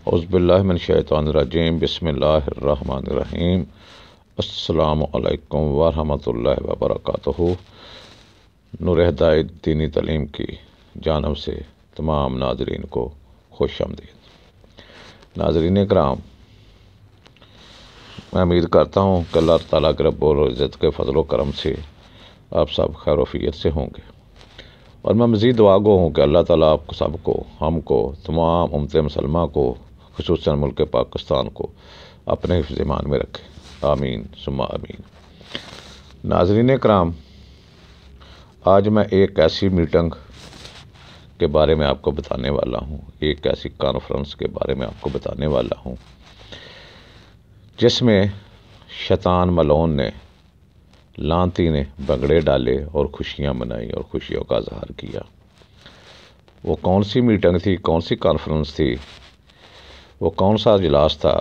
اعوذ باللہ من الشیطان الرجیم، بسم اللہ الرحمن الرحیم۔ السلام علیکم ورحمۃ اللہ وبرکاتہ۔ نور ہدایت دینی تعلیم کی جانب سے تمام ناظرین کو خوش آمدید۔ ناظرین کرام، میں امید کرتا ہوں کہ اللہ تعالیٰ کے رب العزت کے فضل و کرم سے آپ سب خیر و عافیت سے ہوں گے، اور میں مزید دعا گو ہوں کہ اللہ تعالیٰ آپ کو سب کو، ہم کو، تمام امت مسلمہ کو، خصوصاً ملک پاکستان کو اپنے حفظ ایمان میں رکھے، آمین ثم آمین۔ ناظرین کرام، آج میں ایک ایسی میٹنگ کے بارے میں آپ کو بتانے والا ہوں، ایک ایسی کانفرنس کے بارے میں آپ کو بتانے والا ہوں جس میں شیطان ملعون نے، لعنتی نے بگڑے ڈالے اور خوشیاں منائی اور خوشیوں کا اظہار کیا۔ وہ کون سی میٹنگ تھی، کون سی کانفرنس تھی، وہ کون سا اجلاس تھا،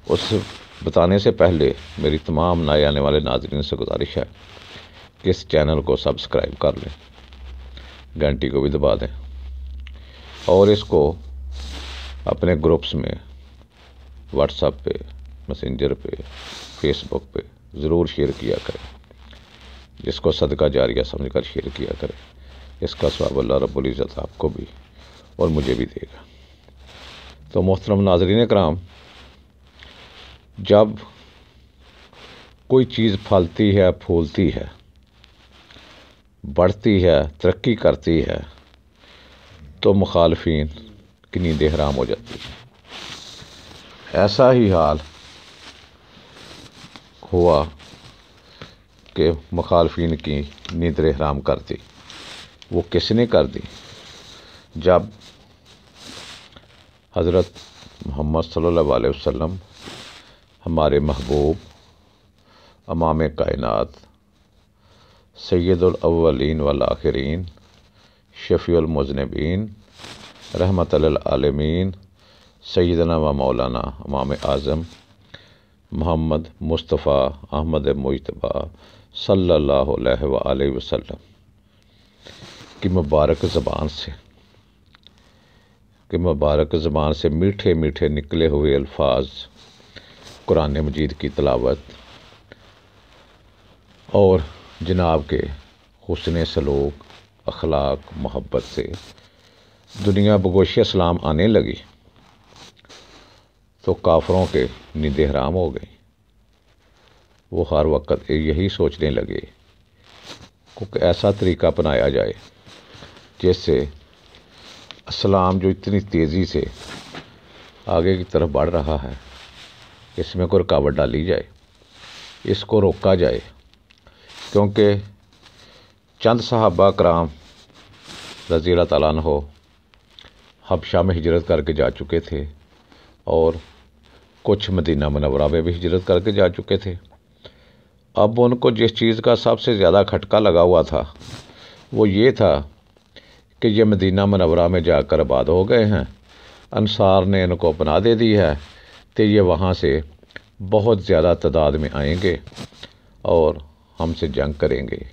اس بتانے سے پہلے میری تمام نئے آنے والے ناظرین سے گزارش ہے کہ اس چینل کو سبسکرائب کر لیں، گھنٹی کو بھی دبا دیں، اور اس کو اپنے گروپس میں، واٹس ایپ پہ، میسنجر پہ، فیس بک پہ ضرور شیئر کیا کریں۔ جس کو صدقہ جاریہ سمجھ کر شیئر کیا کریں، اس کا ثواب اللہ رب العزت آپ کو بھی اور مجھے بھی دے گا۔ تو محترم ناظرین کرام، جب کوئی چیز پھلتی ہے، پھولتی ہے، بڑھتی ہے، ترقی کرتی ہے، تو مخالفین کی نیندیں حرام ہو جاتی ہیں۔ ایسا ہی حال ہوا کہ مخالفین کی نیندیں حرام کر دی۔ وہ کس نے کر دی؟ جب حضرت محمد صلی اللہ علیہ وسلم، ہمارے محبوب، امام کائنات، سید الاولین والآخرین، شفیع المذنبین، رحمت للعالمین، سیدنا و مولانا امام اعظم محمد مصطفیٰ احمد مجتبیٰ صلی اللہ علیہ وآلہ وسلم کی مبارک زبان سے میٹھے میٹھے نکلے ہوئے الفاظ قرآن مجید کی تلاوت اور جناب کے حسن سلوک، اخلاق، محبت سے دنیا بگوش اسلام آنے لگی تو کافروں کے نیندیں حرام ہو گئی۔ وہ ہر وقت یہی سوچنے لگے کہ ایسا طریقہ اپنایا جائے جس سے اسلام جو اتنی تیزی سے آگے کی طرف بڑھ رہا ہے، اس میں کوئی رکاوٹ ڈالی جائے، اس کو روکا جائے، کیونکہ چند صحابہ کرام رضی اللہ تعالیٰ عنہ حبشہ میں ہجرت کر کے جا چکے تھے، اور کچھ مدینہ منورہ میں بھی ہجرت کر کے جا چکے تھے۔ اب ان کو جس چیز کا سب سے زیادہ کھٹکا لگا ہوا تھا وہ یہ تھا کہ یہ مدینہ منورہ میں جا کر آباد ہو گئے ہیں، انصار نے ان کو اپنا دے دی ہے، تو یہ وہاں سے بہت زیادہ تعداد میں آئیں گے اور ہم سے جنگ کریں گے،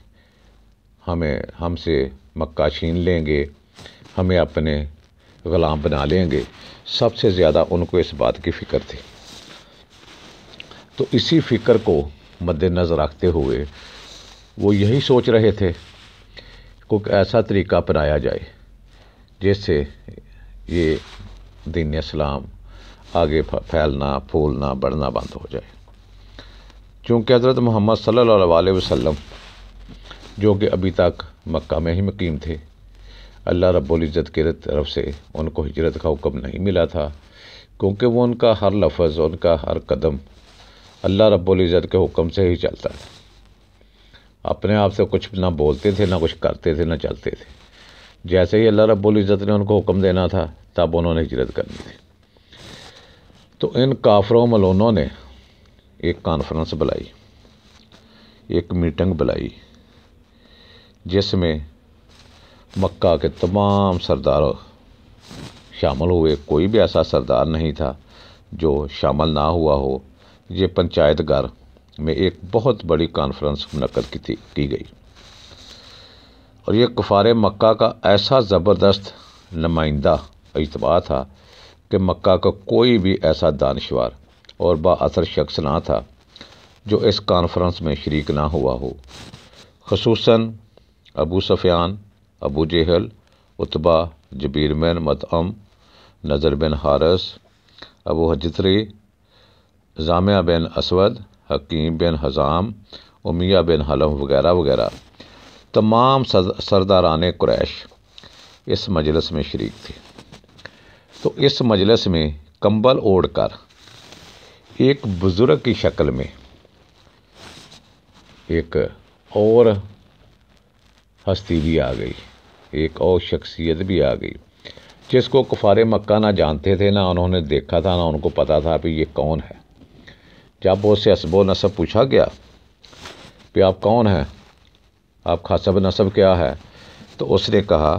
ہم سے مکہ چھین لیں گے، ہمیں اپنے غلام بنا لیں گے۔ سب سے زیادہ ان کو اس بات کی فکر تھی۔ تو اسی فکر کو مد نظر رکھتے ہوئے وہ یہی سوچ رہے تھے کہ ایسا طریقہ اپنایا جائے جس سے یہ دین اسلام آگے پھیلنا، پھولنا، بڑھنا بند ہو جائے۔ چونکہ حضرت محمد صلی اللہ علیہ وسلم جو کہ ابھی تک مکہ میں ہی مقیم تھے، اللہ رب العزت کی طرف سے ان کو ہجرت کا حکم نہیں ملا تھا، کیونکہ وہ ان کا ہر لفظ، ان کا ہر قدم اللہ رب العزت کے حکم سے ہی چلتا تھا۔ اپنے آپ سے کچھ نہ بولتے تھے، نہ کچھ کرتے تھے، نہ چلتے تھے۔ جیسے ہی اللہ رب العزت نے ان کو حکم دینا تھا، تب انہوں نے ہجرت کرنی تھی۔ تو ان کافروں ملعونوں نے ایک کانفرنس بلائی، ایک میٹنگ بلائی، جس میں مکہ کے تمام سردار شامل ہوئے۔ کوئی بھی ایسا سردار نہیں تھا جو شامل نہ ہوا ہو۔ یہ پنچایت گھر میں ایک بہت بڑی کانفرنس منعقد کی گئی، اور یہ کفار مکہ کا ایسا زبردست نمائندہ اجتماع تھا کہ مکہ کا کوئی بھی ایسا دانشور اور با اثر شخص نہ تھا جو اس کانفرنس میں شریک نہ ہوا ہو، خصوصاً ابو سفیان، ابو جہل، عتبہ، جبیر بن مطعم، نضر بن حارث، ابو حجری، زامع بن اسود، حکیم بن حزام، امیہ بن حلف وغیرہ وغیرہ تمام سرداران قریش اس مجلس میں شریک تھے۔ تو اس مجلس میں کمبل اوڑھ کر ایک بزرگ کی شکل میں ایک اور ہستی بھی آ گئی، ایک اور شخصیت بھی آ گئی، جس کو کفار مکہ نہ جانتے تھے، نہ انہوں نے دیکھا تھا، نہ ان کو پتا تھا کہ یہ کون ہے۔ جب اس سے حسب و نسب پوچھا گیا کہ آپ کون ہیں، آپ کا حسب نسب کیا ہے، تو اس نے کہا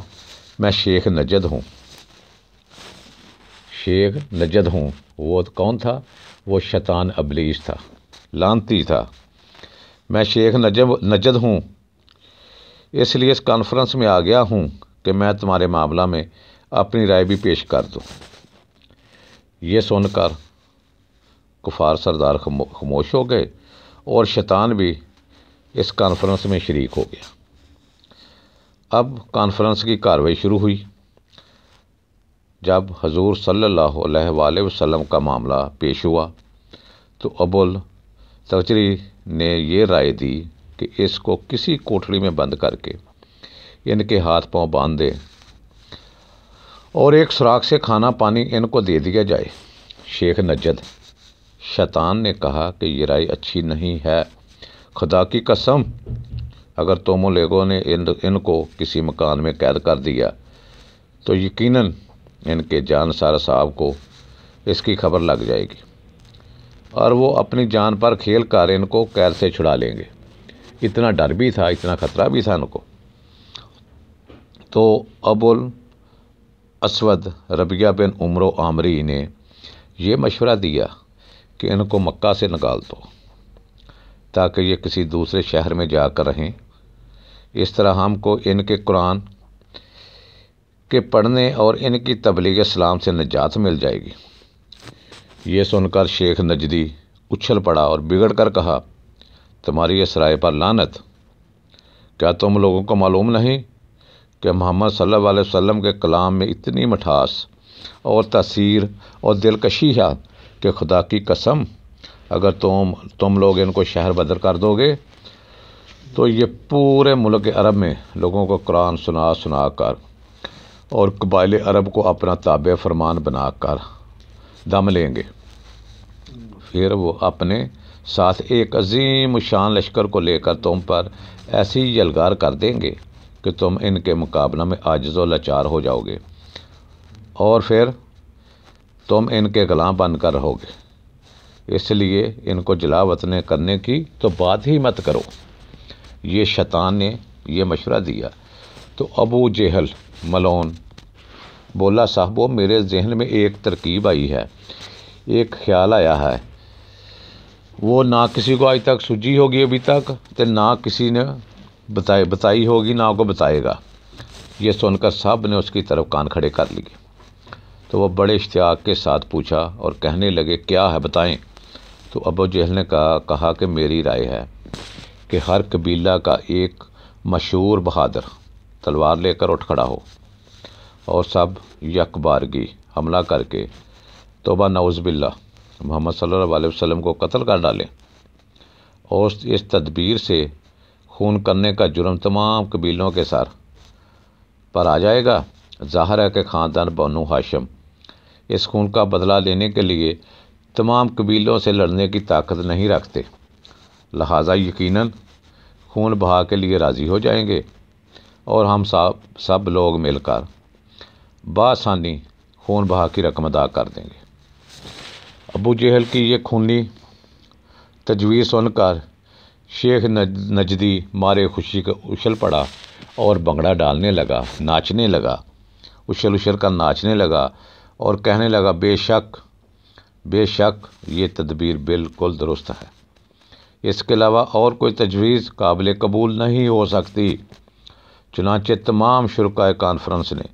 میں شیخ نجد ہوں۔ شیخ نجد ہوں، وہ کون تھا؟ وہ شیطان ابلیس تھا، لعنتی تھا۔ میں شیخ نجد ہوں، اس لیے اس کانفرنس میں آ گیا ہوں کہ میں تمہارے معاملہ میں اپنی رائے بھی پیش کر دوں۔ یہ سن کر کفار سردار خاموش ہو گئے اور شیطان بھی اس کانفرنس میں شریک ہو گیا۔ اب کانفرنس کی کارروائی شروع ہوئی۔ جب حضور صلی اللہ علیہ وآلہ وسلم کا معاملہ پیش ہوا تو ابو التجری نے یہ رائے دی کہ اس کو کسی کوٹھڑی میں بند کر کے ان کے ہاتھ پاؤں باندھ دے اور ایک سوراخ سے کھانا پانی ان کو دے دیا جائے۔ شیخ نجد، شیطان نے کہا کہ یہ رائے اچھی نہیں ہے، خدا کی قسم اگر تم لوگوں نے ان کو کسی مکان میں قید کر دیا تو یقیناً ان کے جانسار صاحب کو اس کی خبر لگ جائے گی اور وہ اپنی جان پر کھیل کر ان کو قید سے چھڑا لیں گے۔ اتنا ڈر بھی تھا، اتنا خطرہ بھی تھا ان کو۔ تو ابو الاسود ربیعہ بن عمرو عامری نے یہ مشورہ دیا کہ ان کو مکہ سے نکال دو تاکہ یہ کسی دوسرے شہر میں جا کر رہیں، اس طرح ہم کو ان کے قرآن کے پڑھنے اور ان کی تبلیغ اسلام سے نجات مل جائے گی۔ یہ سن کر شیخ نجدی اچھل پڑا اور بگڑ کر کہا تمہاری اس رائے پر لعنت، کیا تم لوگوں کو معلوم نہیں کہ محمد صلی اللہ علیہ وسلم کے کلام میں اتنی مٹھاس اور تاثیر اور دلکشی ہے کہ خدا کی قسم اگر تم لوگ ان کو شہر بدر کر دو گے تو یہ پورے ملک عرب میں لوگوں کو قرآن سنا کر اور قبائل عرب کو اپنا تابع فرمان بنا کر دم لیں گے۔ پھر وہ اپنے ساتھ ایک عظیم شان لشکر کو لے کر تم پر ایسی یلغار کر دیں گے کہ تم ان کے مقابلہ میں عاجز و لاچار ہو جاؤ گے اور پھر تم ان کے غلام بن کر رہو گے۔ اس لیے ان کو جلا وطن کرنے کی تو بات ہی مت کرو۔ یہ شیطان نے یہ مشورہ دیا تو ابو جہل ملعون بولا صاحبو میرے ذہن میں ایک ترکیب آئی ہے، ایک خیال آیا ہے، وہ نہ کسی کو آج تک سوجی ہوگی ابھی تک تو نہ کسی نے بتائی ہوگی، نہ کو بتائے گا۔ یہ سن کر سب نے اس کی طرف کان کھڑے کر لیے تو وہ بڑے اشتیاق کے ساتھ پوچھا اور کہنے لگے کیا ہے بتائیں۔ تو ابو جہل نے کہا کہ میری رائے ہے کہ ہر قبیلہ کا ایک مشہور بہادر تلوار لے کر اٹھ کھڑا ہو اور سب یک بارگی حملہ کر کے توبہ نعوذ باللہ محمد صلی اللہ علیہ وسلم کو قتل کر ڈالیں، اور اس تدبیر سے خون کرنے کا جرم تمام قبیلوں کے سر پر آ جائے گا۔ ظاہر ہے کہ خاندان بنو ہاشم اس خون کا بدلہ لینے کے لیے تمام قبیلوں سے لڑنے کی طاقت نہیں رکھتے، لہٰذا یقیناً خون بہا کے لیے راضی ہو جائیں گے اور ہم سب لوگ مل کر بآسانی خون بہا کی رقم ادا کر دیں گے۔ ابو جہل کی یہ خونی تجویز سن کر شیخ نجدی مارے خوشی کا اچھل پڑا اور بھنگڑا ڈالنے لگا، ناچنے لگا، اچھل کر ناچنے لگا اور کہنے لگا بے شک یہ تدبیر بالکل درست ہے، اس کے علاوہ اور کوئی تجویز قابل قبول نہیں ہو سکتی۔ چنانچہ تمام شرکائے کانفرنس نے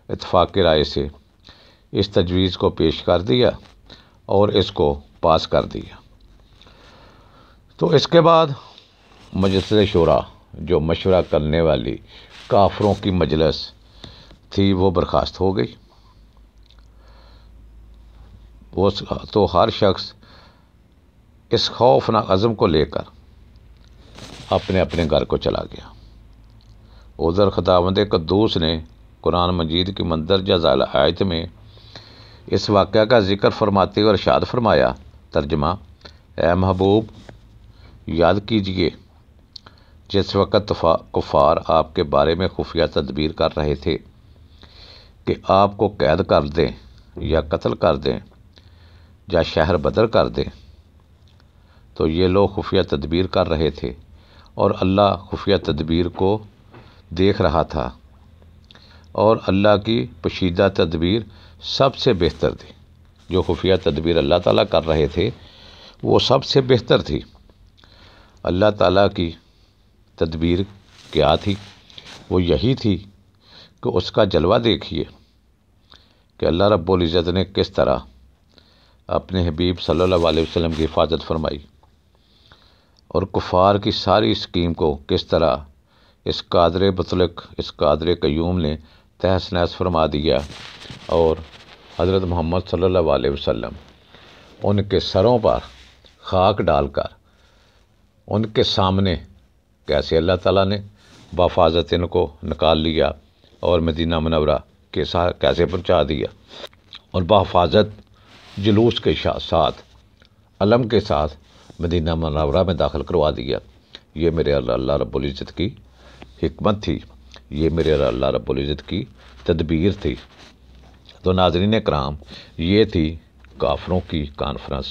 اتفاق کی رائے سے اس تجویز کو پیش کر دیا اور اس کو پاس کر دیا۔ تو اس کے بعد مجلس شورا جو مشورہ کرنے والی کافروں کی مجلس تھی وہ برخاست ہو گئی۔ وہ تو ہر شخص اس خوفناک عزم کو لے کر اپنے اپنے گھر کو چلا گیا۔ ادھر خداوند قدوس نے قرآن مجید کی مندرجہ ذیل آیت میں اس واقعہ کا ذکر فرماتے ہوئے ارشاد فرمایا، ترجمہ: اے محبوب، یاد کیجئے جس وقت کفار آپ کے بارے میں خفیہ تدبیر کر رہے تھے کہ آپ کو قید کر دیں یا قتل کر دیں یا شہر بدر کر دیں، تو یہ لوگ خفیہ تدبیر کر رہے تھے اور اللہ خفیہ تدبیر کو دیکھ رہا تھا، اور اللہ کی پوشیدہ تدبیر سب سے بہتر تھی۔ جو خفیہ تدبیر اللہ تعالیٰ کر رہے تھے وہ سب سے بہتر تھی۔ اللہ تعالیٰ کی تدبیر کیا تھی؟ وہ یہی تھی کہ اس کا جلوہ دیکھیے کہ اللہ رب العزت نے کس طرح اپنے حبیب صلی اللہ علیہ وسلم کی حفاظت فرمائی، اور کفار کی ساری اسکیم کو کس طرح اس قادر مطلق، اس قادر قیوم نے تہس نہس فرما دیا، اور حضرت محمد صلی اللہ علیہ وسلم ان کے سروں پر خاک ڈال کر ان کے سامنے کیسے اللہ تعالیٰ نے بحفاظت ان کو نکال لیا اور مدینہ منورہ کے ساتھ کیسے پہنچا دیا، اور بحفاظت جلوس کے ساتھ، علم کے ساتھ مدینہ منورہ میں داخل کروا دیا۔ یہ میرے اللہ رب العزت کی حکمت تھی، یہ میرے اللہ رب العزت کی تدبیر تھی۔ تو ناظرین کرام، یہ تھی کافروں کی کانفرنس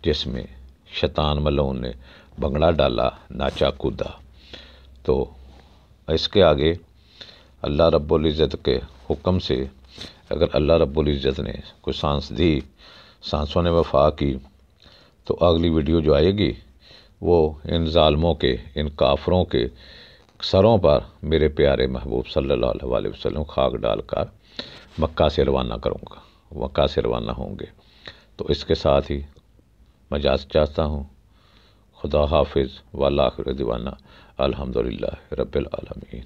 جس میں شیطان ملعون نے بھنگڑا ڈالا، ناچا کودا۔ تو اس کے آگے اللہ رب العزت کے حکم سے اگر اللہ رب العزت نے کوئی سانس دی، سانسوں نے وفا کی، تو اگلی ویڈیو جو آئے گی وہ ان ظالموں کے، ان کافروں کے سروں پر میرے پیارے محبوب صلی اللہ علیہ وسلم خاک ڈال کر مکہ سے روانہ کروں گا، مکہ سے روانہ ہوں گے۔ تو اس کے ساتھ ہی میں اجازت چاہتا ہوں۔ خدا حافظ، والآخر دعوانا الحمدللہ رب العالمین۔